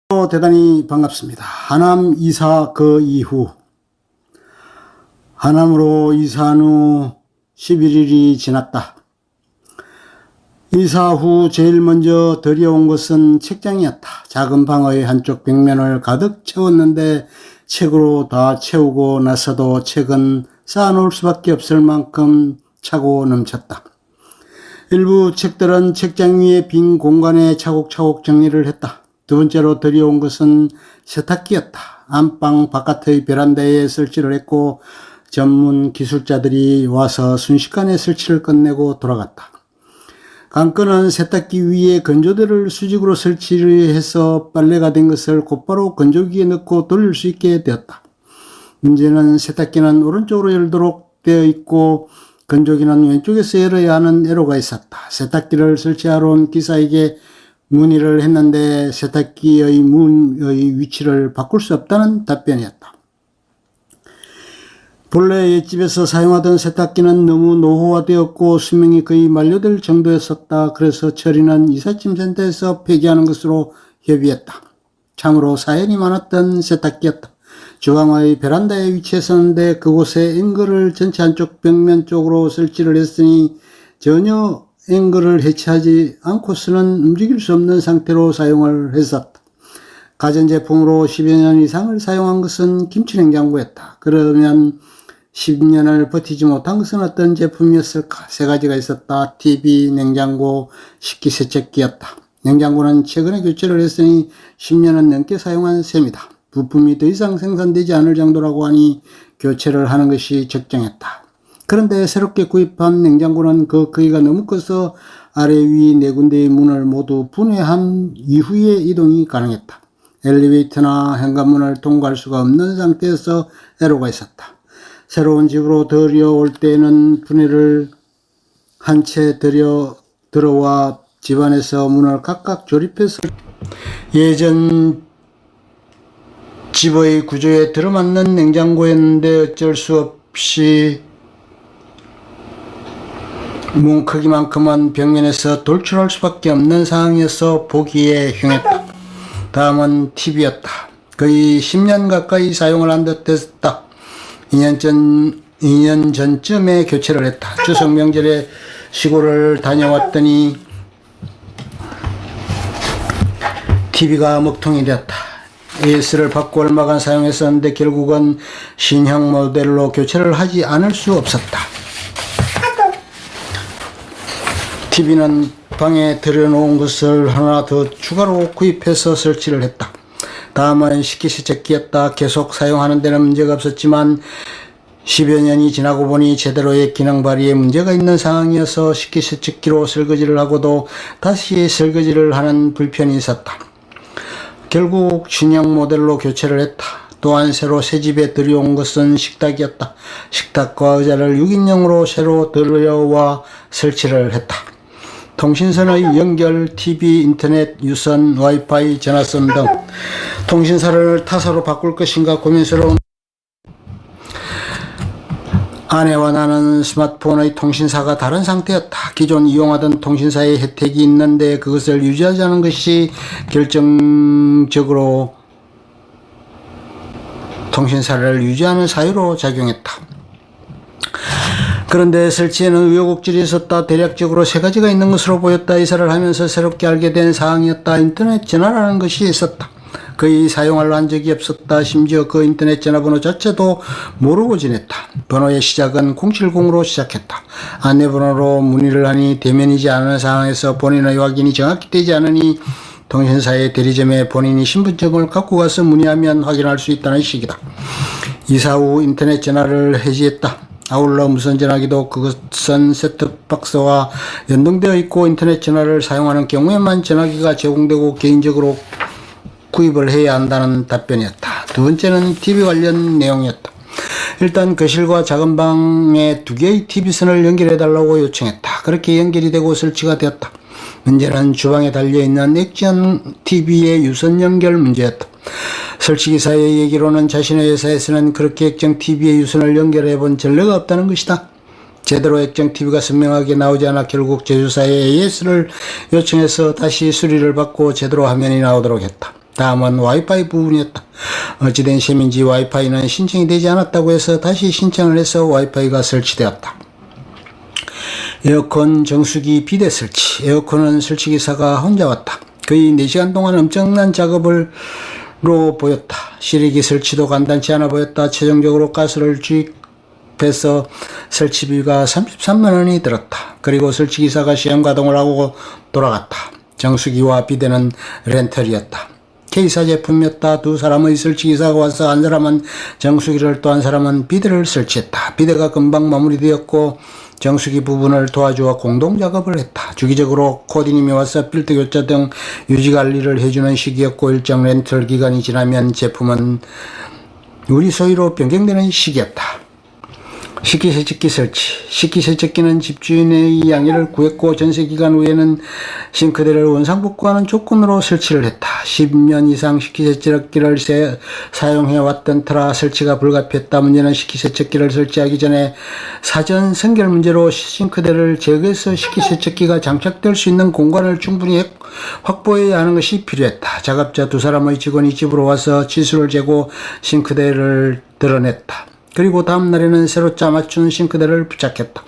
대단히 반갑습니다. 하남 이사 그 이후 하남으로 이사한 후 11일이 지났다. 이사 후 제일 먼저 들여온 것은 책장이었다. 작은 방의 한쪽 벽면을 가득 채웠는데 책으로 다 채우고 나서도 책은 쌓아놓을 수밖에 없을 만큼 차고 넘쳤다. 일부 책들은 책장 위에 빈 공간에 차곡차곡 정리를 했다. 두 번째로 들여온 것은 세탁기였다. 안방 바깥의 베란다에 설치를 했고 전문 기술자들이 와서 순식간에 설치를 끝내고 돌아갔다. 관건은 세탁기 위에 건조대를 수직으로 설치를 해서 빨래가 된 것을 곧바로 건조기에 넣고 돌릴 수 있게 되었다. 문제는 세탁기는 오른쪽으로 열도록 되어 있고 건조기는 왼쪽에서 열어야 하는 애로가 있었다. 세탁기를 설치하러 온 기사에게 문의를 했는데 세탁기의 문의 위치를 바꿀 수 없다는 답변이었다. 본래 옛집에서 사용하던 세탁기는 너무 노후화되었고 수명이 거의 만료될 정도였었다. 그래서 처리는 이삿짐센터에서 폐기하는 것으로 협의했다. 참으로 사연이 많았던 세탁기였다. 주방의 베란다에 위치했었는데 그곳에 앵글을 전체 한쪽 벽면 쪽으로 설치를 했으니 전혀 앵글을 해체하지 않고서는 움직일 수 없는 상태로 사용을 했었다. 가전제품으로 10여 년 이상을 사용한 것은 김치냉장고였다. 그러면 10년을 버티지 못한 것은 어떤 제품이었을까? 세 가지가 있었다. TV, 냉장고, 식기세척기였다. 냉장고는 최근에 교체를 했으니 10년은 넘게 사용한 셈이다. 부품이 더 이상 생산되지 않을 정도라고 하니 교체를 하는 것이 적정했다. 그런데 새롭게 구입한 냉장고는 그 크기가 너무 커서 아래 위 네 군데의 문을 모두 분해한 이후에 이동이 가능했다. 엘리베이터나 현관문을 통과할 수가 없는 상태에서 애로가 있었다. 새로운 집으로 들여올 때는 분해를 한 채 들어와 집안에서 문을 각각 조립해서 예전 집의 구조에 들어맞는 냉장고였는데 어쩔 수 없이 문 크기만큼은 벽면에서 돌출할 수밖에 없는 상황이어서 보기에 흉했다. 다음은 TV였다. 거의 10년 가까이 사용을 한 듯 했다. 2년 전쯤에 교체를 했다. 추석 명절에 시골을 다녀왔더니 TV가 먹통이 되었다. AS를 받고 얼마간 사용했었는데 결국은 신형 모델로 교체를 하지 않을 수 없었다. TV는 방에 들여놓은 것을 하나 더 추가로 구입해서 설치를 했다. 다음은 식기세척기였다. 계속 사용하는 데는 문제가 없었지만 10여 년이 지나고 보니 제대로의 기능 발휘에 문제가 있는 상황이어서 식기세척기로 설거지를 하고도 다시 설거지를 하는 불편이 있었다. 결국 신형 모델로 교체를 했다. 또한 새로 새집에 들여온 것은 식탁이었다. 식탁과 의자를 6인용으로 새로 들여와 설치를 했다. 통신선의 연결, TV, 인터넷, 유선, 와이파이, 전화선 등 통신사를 타사로 바꿀 것인가 고민스러운 아내와 나는 스마트폰의 통신사가 다른 상태였다. 기존 이용하던 통신사의 혜택이 있는데 그것을 유지하자는 것이 결정적으로 통신사를 유지하는 사유로 작용했다. 그런데 설치에는 우여곡절이 있었다. 대략적으로 세 가지가 있는 것으로 보였다. 이사를 하면서 새롭게 알게 된 사항이었다. 인터넷 전화라는 것이 있었다. 거의 사용하려 한 적이 없었다. 심지어 그 인터넷 전화번호 자체도 모르고 지냈다. 번호의 시작은 070으로 시작했다. 안내번호로 문의를 하니 대면이지 않은 상황에서 본인의 확인이 정확히 되지 않으니 통신사의 대리점에 본인이 신분증을 갖고 가서 문의하면 확인할 수 있다는 식이다. 이사 후 인터넷 전화를 해지했다. 아울러 무선 전화기도 그것은 셋톱박스와 연동되어 있고 인터넷 전화를 사용하는 경우에만 전화기가 제공되고 개인적으로 구입을 해야 한다는 답변이었다. 두 번째는 TV 관련 내용이었다. 일단 거실과 작은 방에 2개의 TV선을 연결해달라고 요청했다. 그렇게 연결이 되고 설치가 되었다. 문제는 주방에 달려있는 액션 TV의 유선 연결 문제였다. 설치기사의 얘기로는 자신의 회사에서는 그렇게 액정 TV의 유선을 연결해 본 전례가 없다는 것이다. 제대로 액정 TV가 선명하게 나오지 않아 결국 제조사에 AS를 요청해서 다시 수리를 받고 제대로 화면이 나오도록 했다. 다음은 와이파이 부분이었다. 어찌된 셈인지 와이파이는 신청이 되지 않았다고 해서 다시 신청을 해서 와이파이가 설치되었다. 에어컨, 정수기, 비대 설치. 에어컨은 설치기사가 혼자 왔다. 거의 4시간 동안 엄청난 작업을 보였다. 실외기 설치도 간단치 않아 보였다. 최종적으로 가스를 주입해서 설치비가 33만 원이 들었다. 그리고 설치기사가 시험가동을 하고 돌아갔다. 정수기와 비대는 렌털이었다. K사 제품이었다. 두 사람의 설치기사가 와서 한 사람은 정수기를 또 한 사람은 비대를 설치했다. 비대가 금방 마무리되었고 정수기 부분을 도와주어 공동작업을 했다. 주기적으로 코디님이 와서 필터 교체 등 유지관리를 해주는 시기였고 일정 렌털 기간이 지나면 제품은 우리 소유로 변경되는 시기였다. 식기세척기 설치. 식기세척기는 집주인의 양해를 구했고 전세기간 후에는 싱크대를 원상복구하는 조건으로 설치를 했다. 10년 이상 식기세척기를 사용해왔던 터라 설치가 불가피했다. 문제는 식기세척기를 설치하기 전에 사전 선결 문제로 싱크대를 제거해서 식기세척기가 장착될 수 있는 공간을 충분히 확보해야 하는 것이 필요했다. 작업자 두 사람의 직원이 집으로 와서 치수를 재고 싱크대를 드러냈다. 그리고 다음 날에는 새로 짜맞춘 싱크대를 부착했다.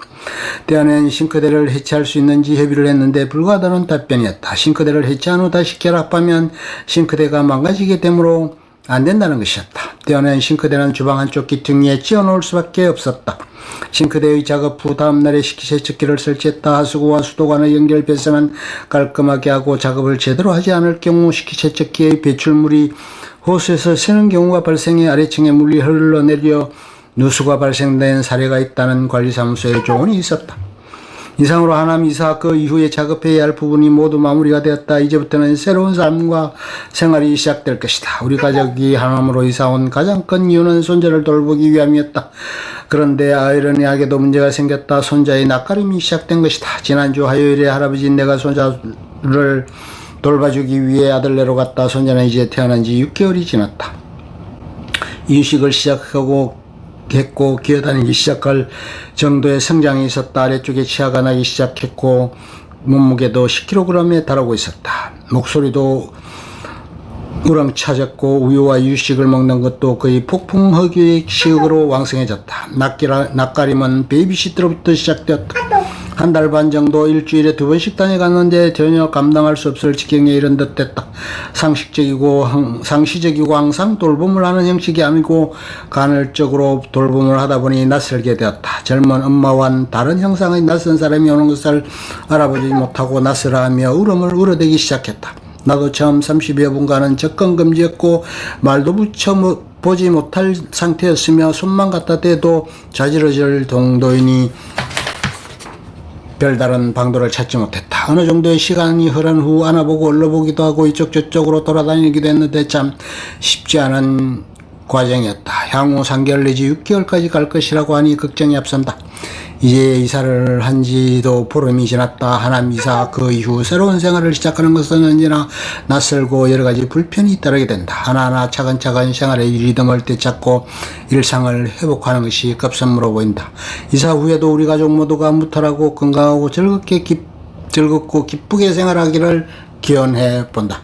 때안엔 싱크대를 해체할 수 있는지 협의를 했는데 불가하다는 답변이었다. 싱크대를 해체한 후 다시 결합하면 싱크대가 망가지게 되므로 안 된다는 것이었다. 때안엔 싱크대는 주방 한쪽 기퉁이에 찧어놓을 수밖에 없었다. 싱크대의 작업 후 다음 날에 식기세척기를 설치했다. 하수구와 수도관의 연결 배선은 깔끔하게 하고 작업을 제대로 하지 않을 경우 식기세척기의 배출물이 호스에서 새는 경우가 발생해 아래층에 물이 흘러내려 누수가 발생된 사례가 있다는 관리사무소의 조언이 있었다. 이상으로 하남 이사 그 이후에 작업해야 할 부분이 모두 마무리가 되었다. 이제부터는 새로운 삶과 생활이 시작될 것이다. 우리 가족이 하남으로 이사온 가장 큰 이유는 손자를 돌보기 위함이었다. 그런데 아이러니하게도 문제가 생겼다. 손자의 낯가림이 시작된 것이다. 지난주 화요일에 할아버지 내가 손자를 돌봐주기 위해 아들네로 갔다. 손자는 이제 태어난 지 6개월이 지났다. 이유식을 시작했고 기어다니기 시작할 정도의 성장이 있었다. 아래쪽에 치아가 나기 시작했고 몸무게도 10kg에 달하고 있었다. 목소리도 우렁차졌고 우유와 이유식을 먹는 것도 거의 폭풍허기식으로 왕성해졌다. 낯가림은 베이비시트로부터 시작되었다. 한 달 반 정도 일주일에 2번씩 다녀갔는데 전혀 감당할 수 없을 지경에 이른 듯 됐다. 상시적이고 항상 돌봄을 하는 형식이 아니고 간헐적으로 돌봄을 하다 보니 낯설게 되었다. 젊은 엄마와는 다른 형상의 낯선 사람이 오는 것을 알아보지 못하고 낯설어하며 울음을 울어대기 시작했다. 나도 처음 30여 분간은 접근금지였고 말도 보지 못할 상태였으며 손만 갖다 대도 자지러질 정도이니 별다른 방도를 찾지 못했다. 어느 정도의 시간이 흐른 후 안아보고 얼러보기도 하고 이쪽 저쪽으로 돌아다니기도 했는데 참 쉽지 않은 과정이었다. 향후 3개월 내지 6개월까지 갈 것이라고 하니 걱정이 앞선다. 이제 이사를 한 지도 보름이 지났다. 하남 이사 그 이후 새로운 생활을 시작하는 것은 언제나 낯설고 여러 가지 불편이 따르게 된다. 하나하나 차근차근 생활의 리듬을 되찾고 일상을 회복하는 것이 급선무로 보인다. 이사 후에도 우리 가족 모두가 무탈하고 건강하고 즐겁고 기쁘게 생활하기를 기원해 본다.